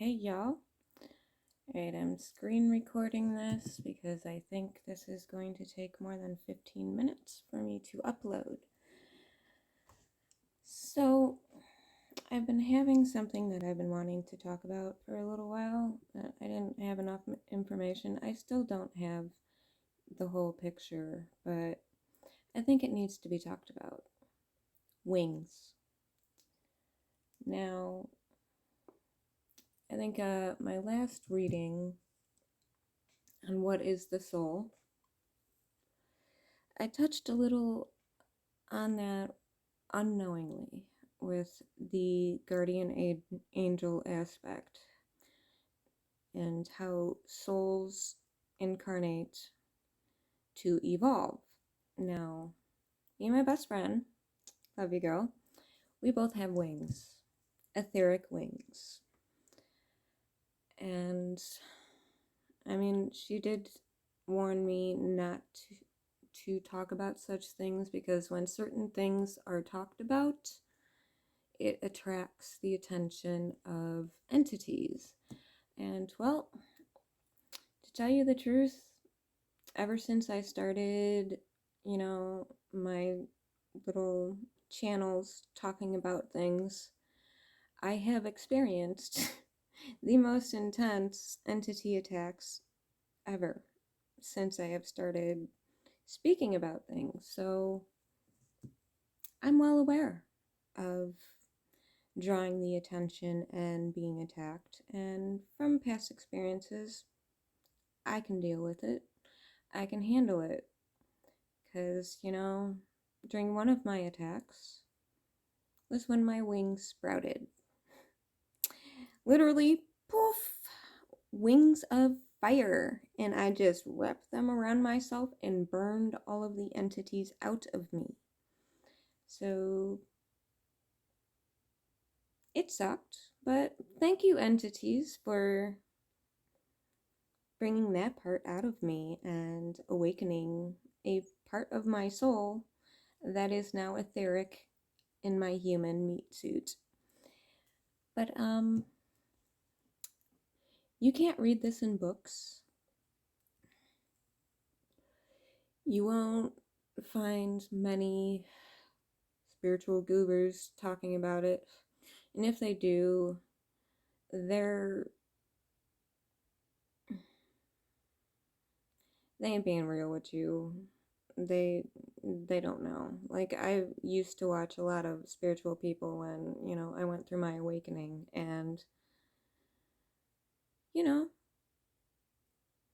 Hey y'all. Alright, I'm screen recording this because I think this is going to take more than 15 minutes for me to upload. So, I've been having something that I've been wanting to talk about for a little while. I didn't have enough information. I still don't have the whole picture, but I think it needs to be talked about. Wings. Now, I think my last reading on what is the soul, I touched a little on that unknowingly with the guardian angel aspect and how souls incarnate to evolve. Now, me and my best friend, love you girl, we both have wings, etheric wings. And I mean, she did warn me not to talk about such things because when certain things are talked about, it attracts the attention of entities. And well, to tell you the truth, ever since I started, my little channels talking about things, I have experienced the most intense entity attacks ever since I have started speaking about things. So I'm well aware of drawing the attention and being attacked. And from past experiences, I can deal with it. I can handle it. Because, during one of my attacks was when my wings sprouted. Literally, poof, wings of fire. And I just wrapped them around myself and burned all of the entities out of me. So it sucked, but thank you, entities, for bringing that part out of me and awakening a part of my soul that is now etheric in my human meat suit. But you can't read this in books. You won't find many spiritual gurus talking about it. And if they do, they ain't being real with you. They don't know. Like, I used to watch a lot of spiritual people when, I went through my awakening, and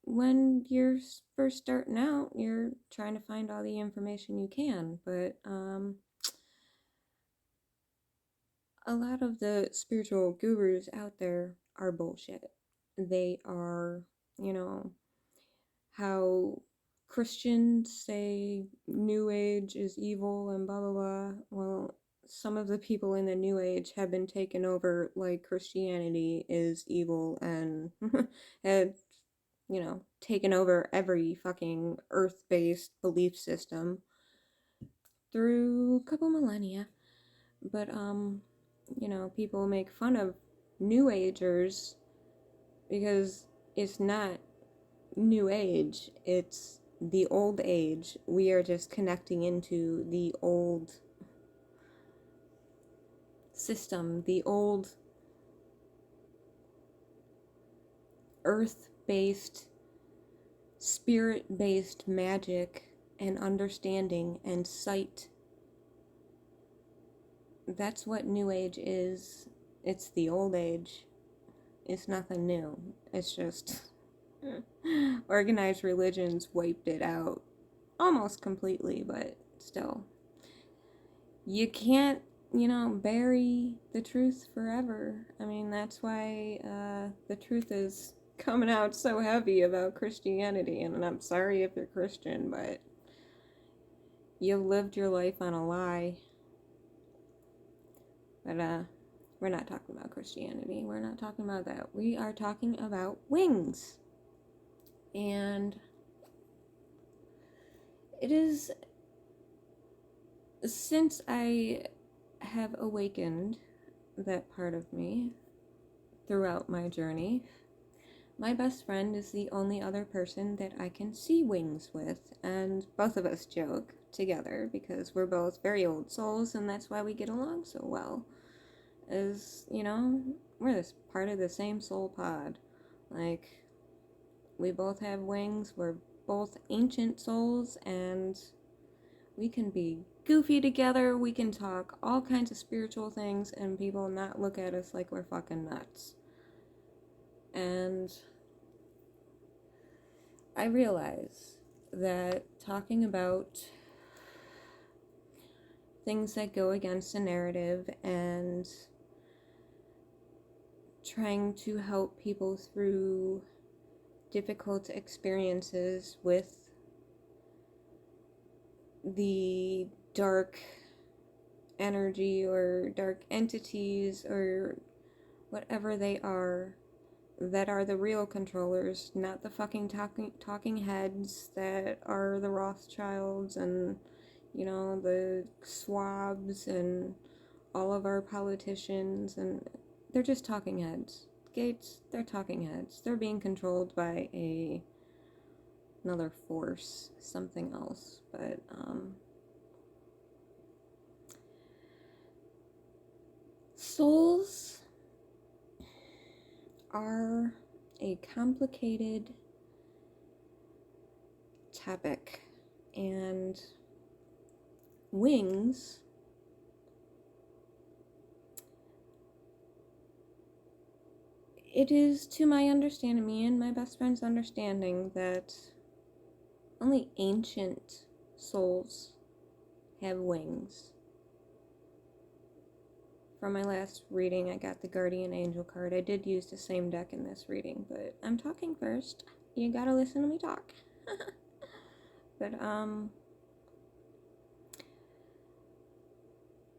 when you're first starting out, you're trying to find all the information you can, but a lot of the spiritual gurus out there are bullshit. They are, how Christians say New Age is evil and blah blah blah. Well, some of the people in the New Age have been taken over like Christianity is evil and had, taken over every fucking earth-based belief system through a couple millennia. But people make fun of New Agers because it's not New Age, it's the old age. We are just connecting into the old system, the old earth-based, spirit-based magic and understanding and sight. That's what New Age is. It's the old age. It's nothing new. It's just organized religions wiped it out almost completely, but still. You can't, bury the truth forever. I mean, that's why the truth is coming out so heavy about Christianity. And I'm sorry if you're Christian, but you've lived your life on a lie. But we're not talking about Christianity. We're not talking about that. We are talking about wings. And it is, since I have awakened that part of me throughout my journey. My best friend is the only other person that I can see wings with, and both of us joke together because we're both very old souls, and that's why we get along so well. Is, we're this part of the same soul pod. Like, we both have wings, we're both ancient souls, and we can be goofy together, we can talk all kinds of spiritual things, and people not look at us like we're fucking nuts. And I realize that talking about things that go against the narrative and trying to help people through difficult experiences with the dark energy or dark entities or whatever they are that are the real controllers, not the fucking talking heads that are the Rothschilds and, the swabs and all of our politicians, and they're just talking heads. Gates, they're talking heads. They're being controlled by another force, something else, but, souls are a complicated topic, and wings it is, to my understanding, me and my best friend's understanding, that only ancient souls have wings. From my last reading, I got the Guardian Angel card. I did use the same deck in this reading, but I'm talking first. You gotta listen to me talk. But,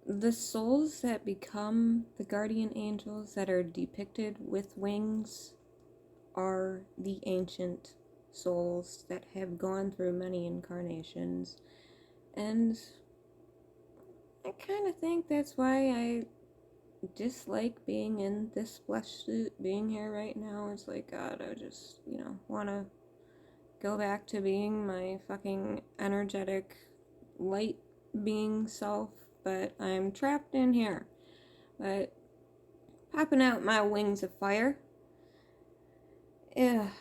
the souls that become the guardian angels that are depicted with wings are the ancient souls that have gone through many incarnations. And I kind of think that's why I dislike being in this flesh suit, being here right now. It's like, God, I just, want to go back to being my fucking energetic light being self, but I'm trapped in here. But popping out my wings of fire, it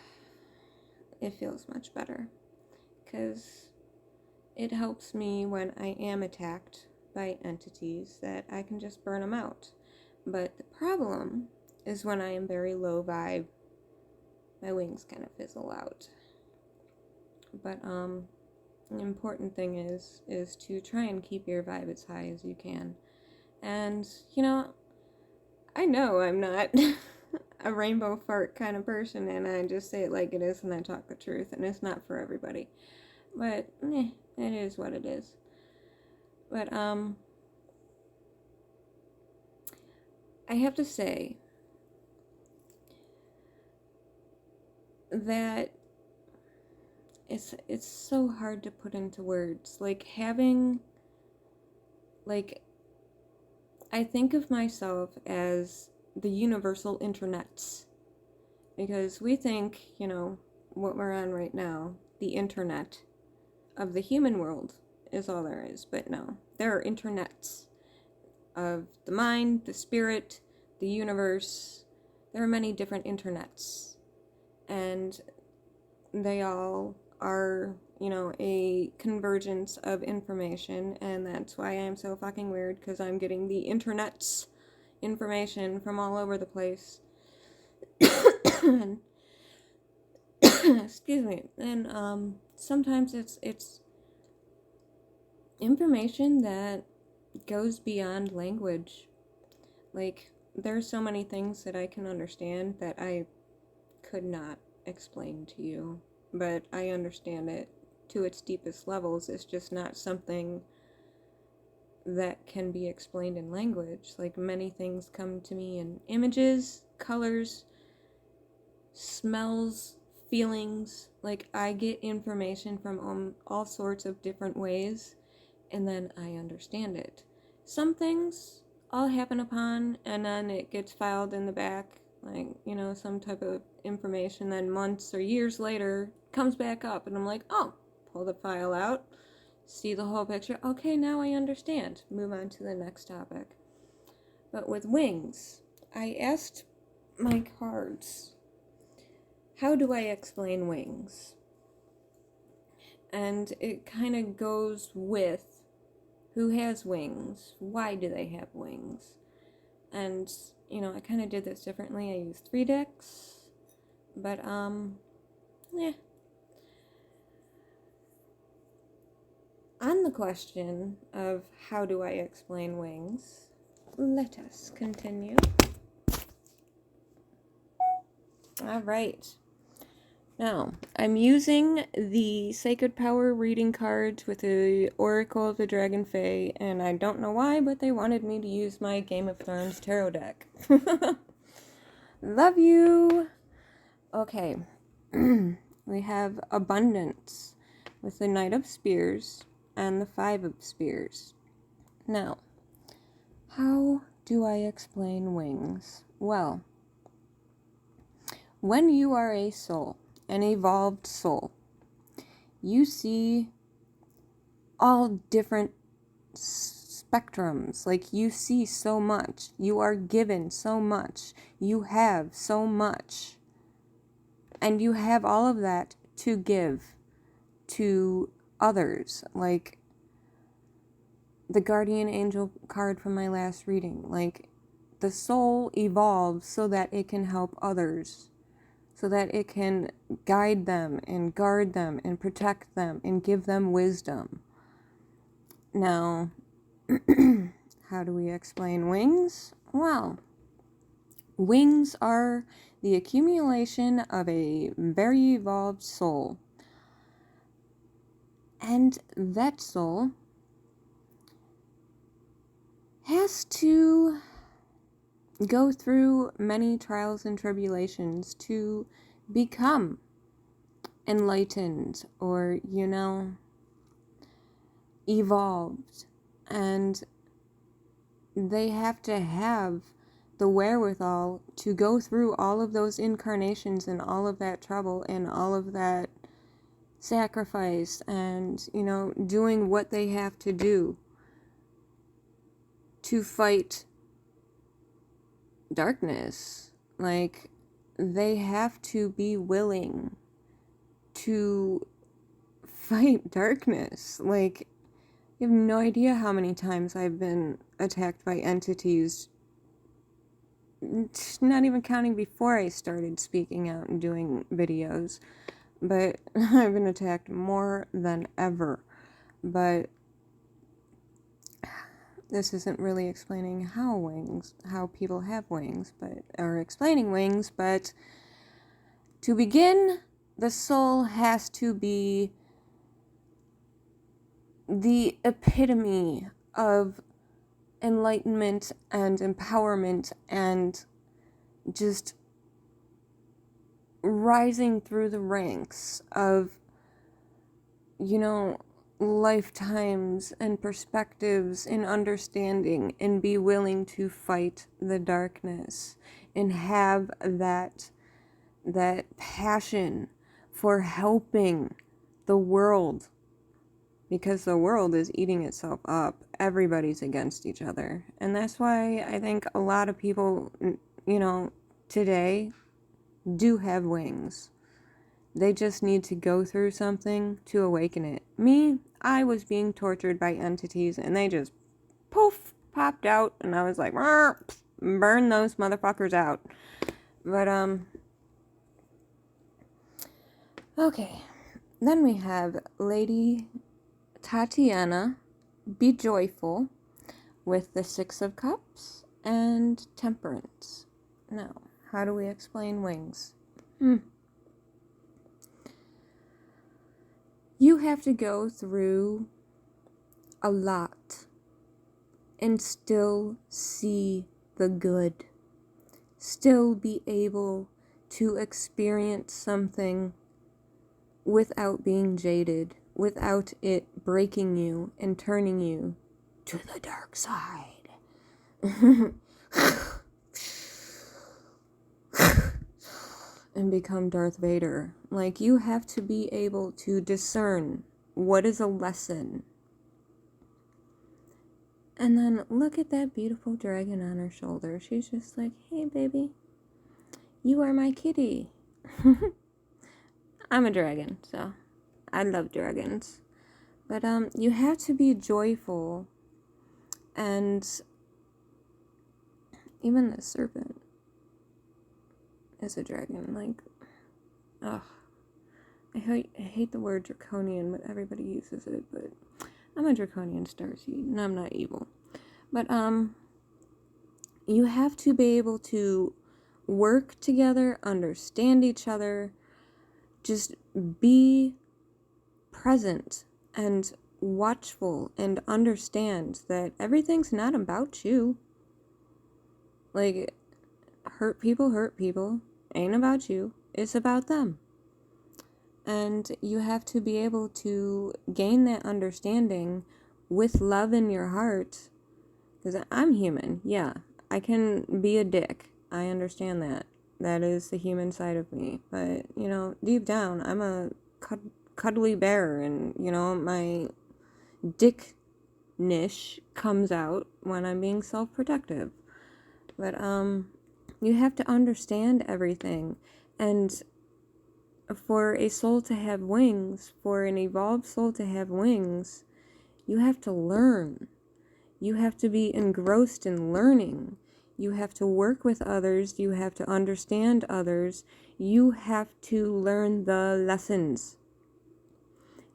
feels much better, because it helps me when I am attacked by entities that I can just burn them out. But the problem is when I am very low vibe, my wings kind of fizzle out. But the important thing is to try and keep your vibe as high as you can. And, I know I'm not a rainbow fart kind of person, and I just say it like it is and I talk the truth, and it's not for everybody. But, it is what it is. But, I have to say that it's so hard to put into words. Like, I think of myself as the universal internets, because we think, what we're on right now, the internet of the human world is all there is, but no, there are internets of the mind, the spirit, the universe. There are many different internets, and they all are, a convergence of information, and that's why I'm so fucking weird, because I'm getting the internet's information from all over the place. Excuse me. And sometimes it's information that goes beyond language. Like, there's so many things that I can understand that I could not explain to you, but I understand it to its deepest levels. It's just not something that can be explained in language. Like, many things come to me in images, colors, smells, feelings. Like, I get information from all sorts of different ways, and then I understand it. Some things I'll happen upon, and then it gets filed in the back like, some type of information, then months or years later comes back up, and I'm like, oh, pull the file out, see the whole picture. Okay, now I understand. Move on to the next topic. But with wings, I asked my cards, how do I explain wings? And it kind of goes with who has wings, why do they have wings? And, I kind of did this differently. I used 3 decks, but, yeah. On the question of how do I explain wings, let us continue. All right. Now, I'm using the Sacred Power reading cards with the Oracle of the Dragon Fae, and I don't know why, but they wanted me to use my Game of Thrones tarot deck. Love you! Okay. We have Abundance with the Knight of Spears and the 5 of Spears. Now, how do I explain wings? Well, when you are a soul, an evolved soul, you see all different spectrums. Like, you see so much. You are given so much. You have so much. And you have all of that to give to others. Like the Guardian Angel card from my last reading. Like, the soul evolves so that it can help others. So that it can guide them and guard them and protect them and give them wisdom. Now, how do we explain wings? Well, wings are the accumulation of a very evolved soul. And that soul has to go through many trials and tribulations to become enlightened or, evolved. And they have to have the wherewithal to go through all of those incarnations and all of that trouble and all of that sacrifice and, doing what they have to do to fight darkness. Like, they have to be willing to fight darkness. Like, you have no idea how many times I've been attacked by entities, not even counting before I started speaking out and doing videos, but I've been attacked more than ever. But this isn't really explaining how people have wings, or explaining wings, but to begin, the soul has to be the epitome of enlightenment and empowerment and just rising through the ranks of, lifetimes and perspectives and understanding, and be willing to fight the darkness and have that passion for helping the world, because the world is eating itself up. Everybody's against each other, and that's why I think a lot of people, today do have wings. They just need to go through something to awaken it. Me, I was being tortured by entities, and they just poof, popped out, and I was like, burn those motherfuckers out. But, okay. Then we have Lady Tatiana, Be Joyful, with the 6 of Cups and Temperance. Now, how do we explain wings? You have to go through a lot and still see the good. Still be able to experience something without being jaded, without it breaking you and turning you to the dark side. and become Darth Vader. Like, you have to be able to discern what is a lesson. And then look at that beautiful dragon on her shoulder. She's just like, hey, baby, you are my kitty. I'm a dragon, so I love dragons. But you have to be joyful. And even the serpent is a dragon. Like, ugh. I hate the word draconian, but everybody uses it. But I'm a draconian starseed, and I'm not evil. But you have to be able to work together, understand each other, just be present and watchful and understand that everything's not about you. Like, hurt people, ain't about you, it's about them. And you have to be able to gain that understanding with love in your heart. Because I'm human, yeah. I can be a dick. I understand that. That is the human side of me. But, you know, deep down, I'm a cuddly bear. And, you know, my dick-nish comes out when I'm being self-protective. But, you have to understand everything. And for a soul to have wings, for an evolved soul to have wings, you have to learn. You have to be engrossed in learning. You have to work with others. You have to understand others. You have to learn the lessons.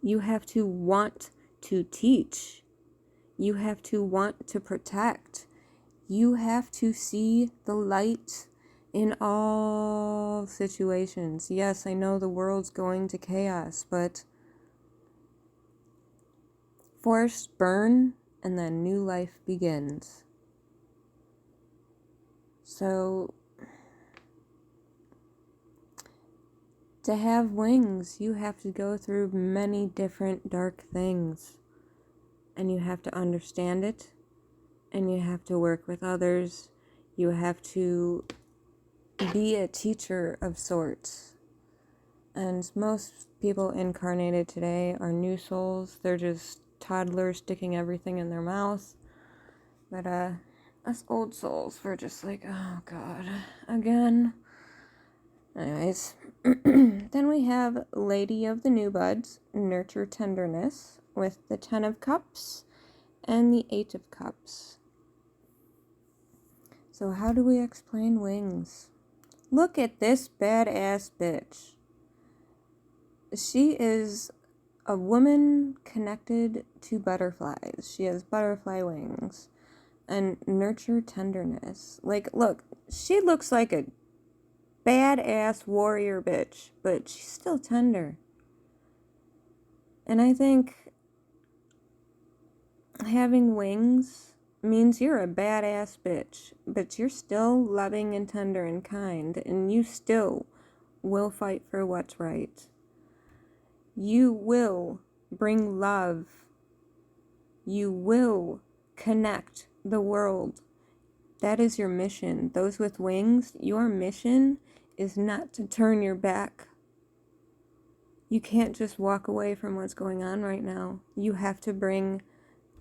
You have to want to teach. You have to want to protect. You have to see the light in all situations. Yes, I know the world's going to chaos, but forests burn and then new life begins. So, to have wings, you have to go through many different dark things. And you have to understand it. And you have to work with others. You have to be a teacher of sorts. And most people incarnated today are new souls. They're just toddlers sticking everything in their mouth. But us old souls, we're just like, oh God, again. Anyways, then we have Lady of the New Buds, Nurture Tenderness, with the 10 of Cups and the 8 of Cups. So how do we explain wings? Look at this badass bitch. She is a woman connected to butterflies. She has butterfly wings and nurture tenderness. Like, look, she looks like a badass warrior bitch, but she's still tender. And I think having wings means you're a badass bitch, but you're still loving and tender and kind, and you still will fight for what's right. You will bring love. You will connect the world. That is your mission. Those with wings, your mission is not to turn your back. You can't just walk away from what's going on right now. You have to bring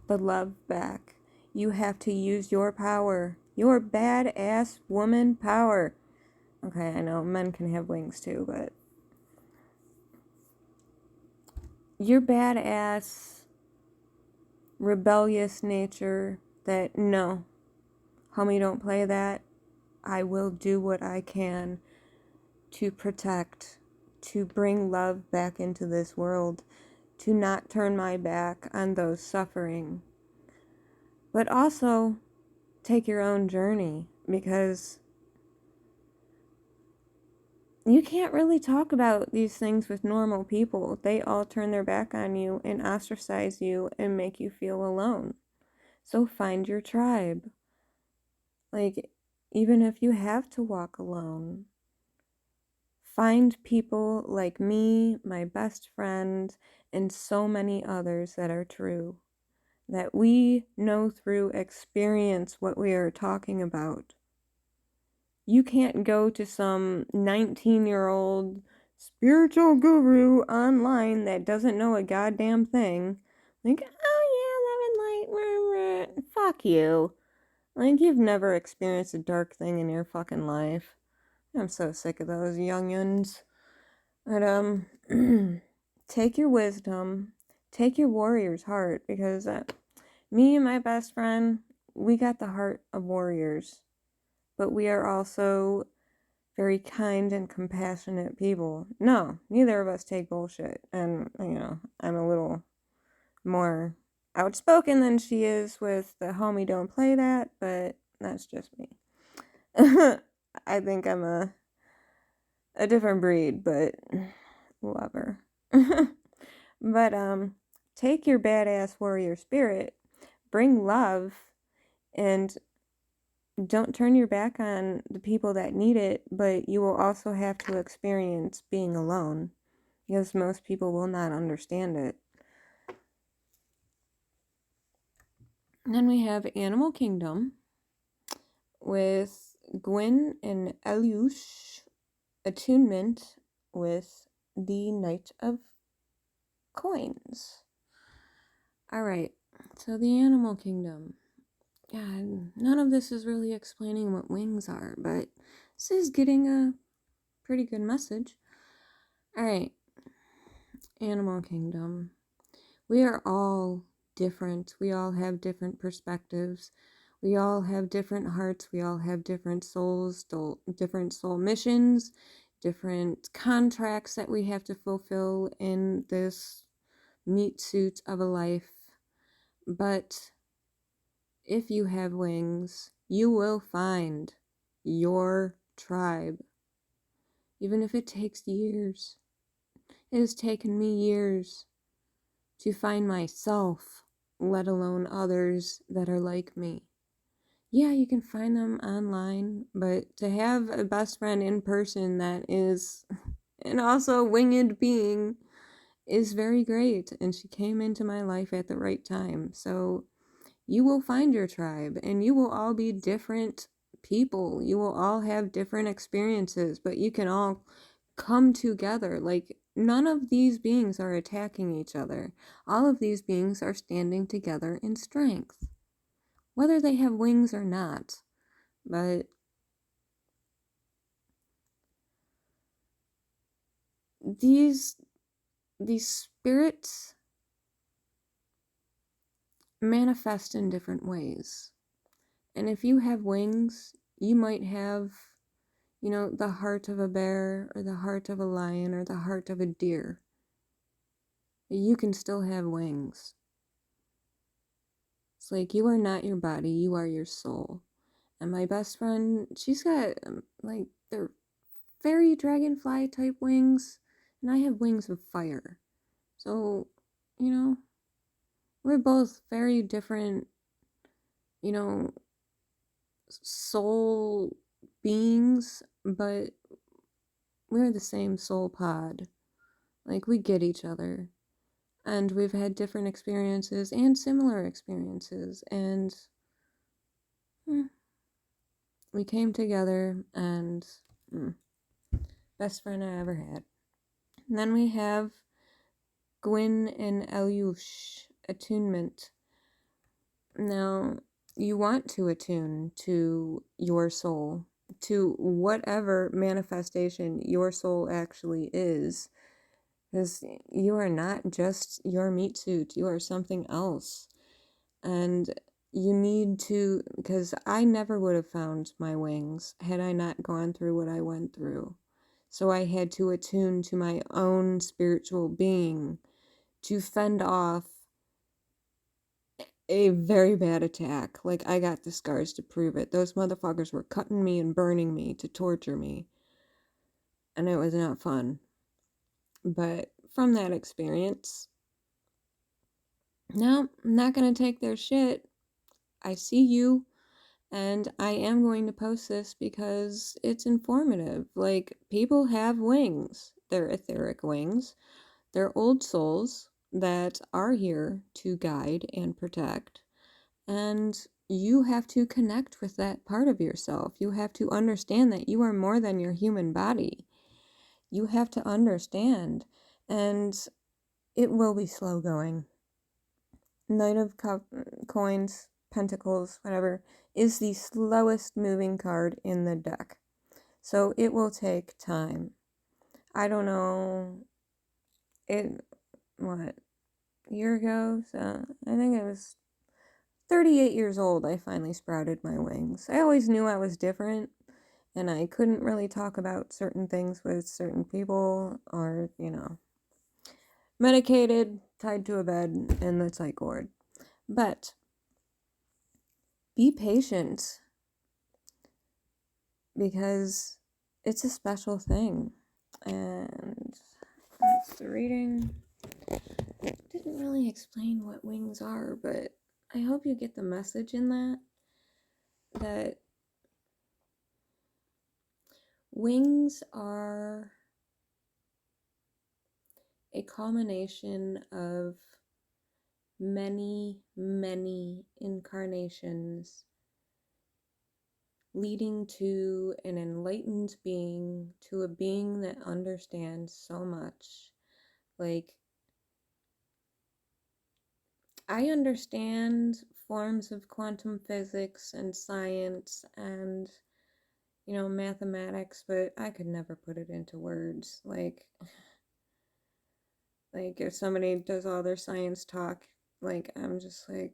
the love back. You have to use your power. Your badass woman power. Okay, I know men can have wings too, but your badass rebellious nature that, no, homie, don't play that. I will do what I can to protect, to bring love back into this world, to not turn my back on those suffering. But also take your own journey, because you can't really talk about these things with normal people. They all turn their back on you and ostracize you and make you feel alone. So find your tribe. Like, even if you have to walk alone, find people like me, my best friend, and so many others that are true. That we know through experience what we are talking about. You can't go to some 19-year-old spiritual guru online that doesn't know a goddamn thing. Like, oh yeah, love and light, fuck you. Like, you've never experienced a dark thing in your fucking life. I'm so sick of those young'uns. But, take your wisdom, take your warrior's heart, because me and my best friend, we got the heart of warriors, but we are also very kind and compassionate people. No, neither of us take bullshit, and, I'm a little more outspoken than she is with the homie don't play that, but that's just me. I think I'm a different breed, but love her. But take your badass warrior spirit, bring love, and don't turn your back on the people that need it, but you will also have to experience being alone, because most people will not understand it. And then we have Animal Kingdom with Gwyn and Elush, attunement with the Knight of Coins. Alright, so the Animal Kingdom. God, none of this is really explaining what wings are, but this is getting a pretty good message. Alright, Animal Kingdom. We are all different. We all have different perspectives. We all have different hearts. We all have different souls, different soul missions, different contracts that we have to fulfill in this meat suit of a life. But if you have wings, you will find your tribe. Even if it takes years. It has taken me years to find myself, let alone others that are like me. Yeah, you can find them online, but to have a best friend in person that is, and also a winged being, is very great. And she came into my life at the right time. So you will find your tribe, and you will all be different people. You will all have different experiences, but you can all come together. Like, none of these beings are attacking each other. All of these beings are standing together in strength, whether they have wings or not. But these spirits manifest in different ways. And if you have wings, you might have, the heart of a bear, or the heart of a lion, or the heart of a deer. You can still have wings. It's like, you are not your body, you are your soul. And my best friend, she's got, they're fairy dragonfly type wings, and I have wings of fire. So, we're both very different, soul beings, but we're the same soul pod. Like, we get each other. And we've had different experiences and similar experiences. And we came together, and best friend I ever had. And then we have Gwyn and Elyush, attunement. Now, you want to attune to your soul, to whatever manifestation your soul actually is. Because you are not just your meat suit, you are something else. And you need to, because I never would have found my wings had I not gone through what I went through. So I had to attune to my own spiritual being to fend off a very bad attack. Like, I got the scars to prove it. Those motherfuckers were cutting me and burning me to torture me. And it was not fun. But from that experience, no, I'm not going to take their shit. I see you, and I am going to post this because it's informative. Like, people have wings. They're etheric wings. They're old souls that are here to guide and protect. And you have to connect with that part of yourself. You have to understand that you are more than your human body. You have to understand, and it will be slow going. Knight of Coins, Pentacles, whatever, is the slowest moving card in the deck. So it will take time. I don't know, what, a year ago? So I think it was 38 years old, I finally sprouted my wings. I always knew I was different, and I couldn't really talk about certain things with certain people, or, medicated, tied to a bed, in the psych ward. But be patient, because it's a special thing. And that's the reading. Didn't really explain what wings are, but I hope you get the message in that wings are a culmination of many, many incarnations leading to an enlightened being, to a being that understands so much. Like, I understand forms of quantum physics and science and, mathematics, but I could never put it into words. Like if somebody does all their science talk, I'm just like,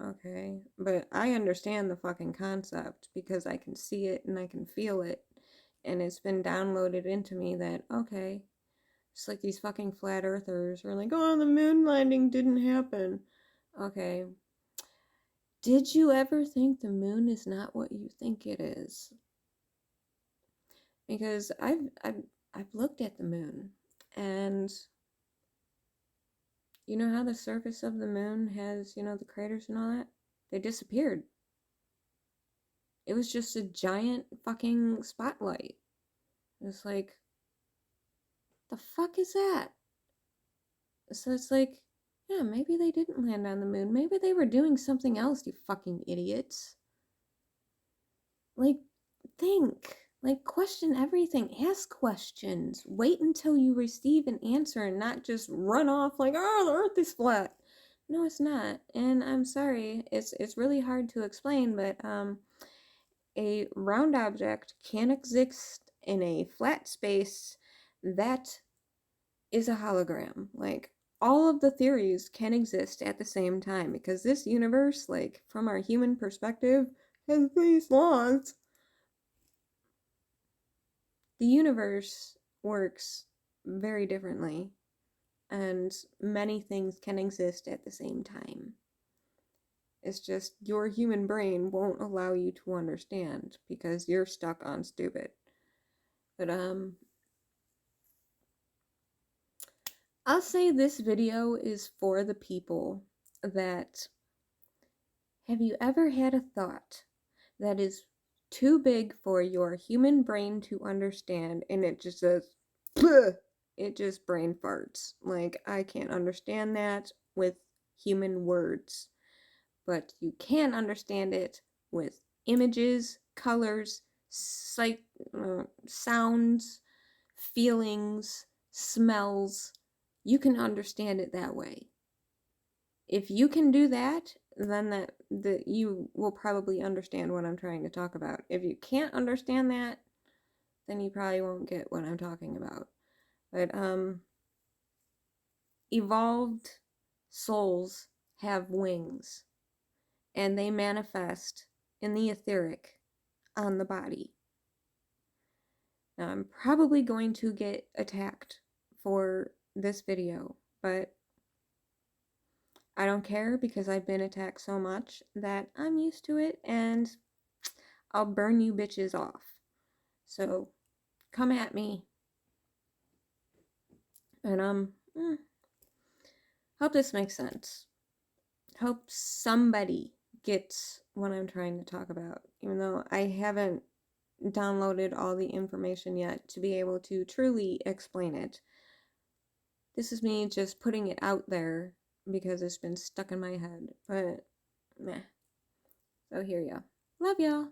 okay. But I understand the fucking concept because I can see it and I can feel it. And it's been downloaded into me that, okay, it's like these fucking flat earthers are like, oh, the moon landing didn't happen. Okay. Did you ever think the moon is not what you think it is? Because I've looked at the moon, and you know how the surface of the moon has, the craters and all that? They disappeared. It was just a giant fucking spotlight. It was like, the fuck is that? So it's like, yeah, maybe they didn't land on the moon. Maybe they were doing something else, you fucking idiots. Like, think. Like, question everything. Ask questions. Wait until you receive an answer and not just run off like, oh, the earth is flat. No, it's not. And I'm sorry. It's really hard to explain, but a round object can exist in a flat space that is a hologram. Like, all of the theories can exist at the same time because this universe, like, from our human perspective, has these laws. The universe works very differently, and many things can exist at the same time. It's just your human brain won't allow you to understand because you're stuck on stupid. But I'll say this video is for the people that, have you ever had a thought that is too big for your human brain to understand, and it just says, bleh! It just brain farts. Like, I can't understand that with human words, but you can understand it with images, colors, sounds, feelings, smells. You can understand it that way. If you can do that, then that you will probably understand what I'm trying to talk about. If you can't understand that, then you probably won't get what I'm talking about. But evolved souls have wings, and they manifest in the etheric on the body. Now, I'm probably going to get attacked for this video, but I don't care because I've been attacked so much that I'm used to it, and I'll burn you bitches off. So, come at me. And, hope this makes sense. Hope somebody gets what I'm trying to talk about, even though I haven't downloaded all the information yet to be able to truly explain it. This is me just putting it out there because it's been stuck in my head, but meh. So here ya. Love y'all.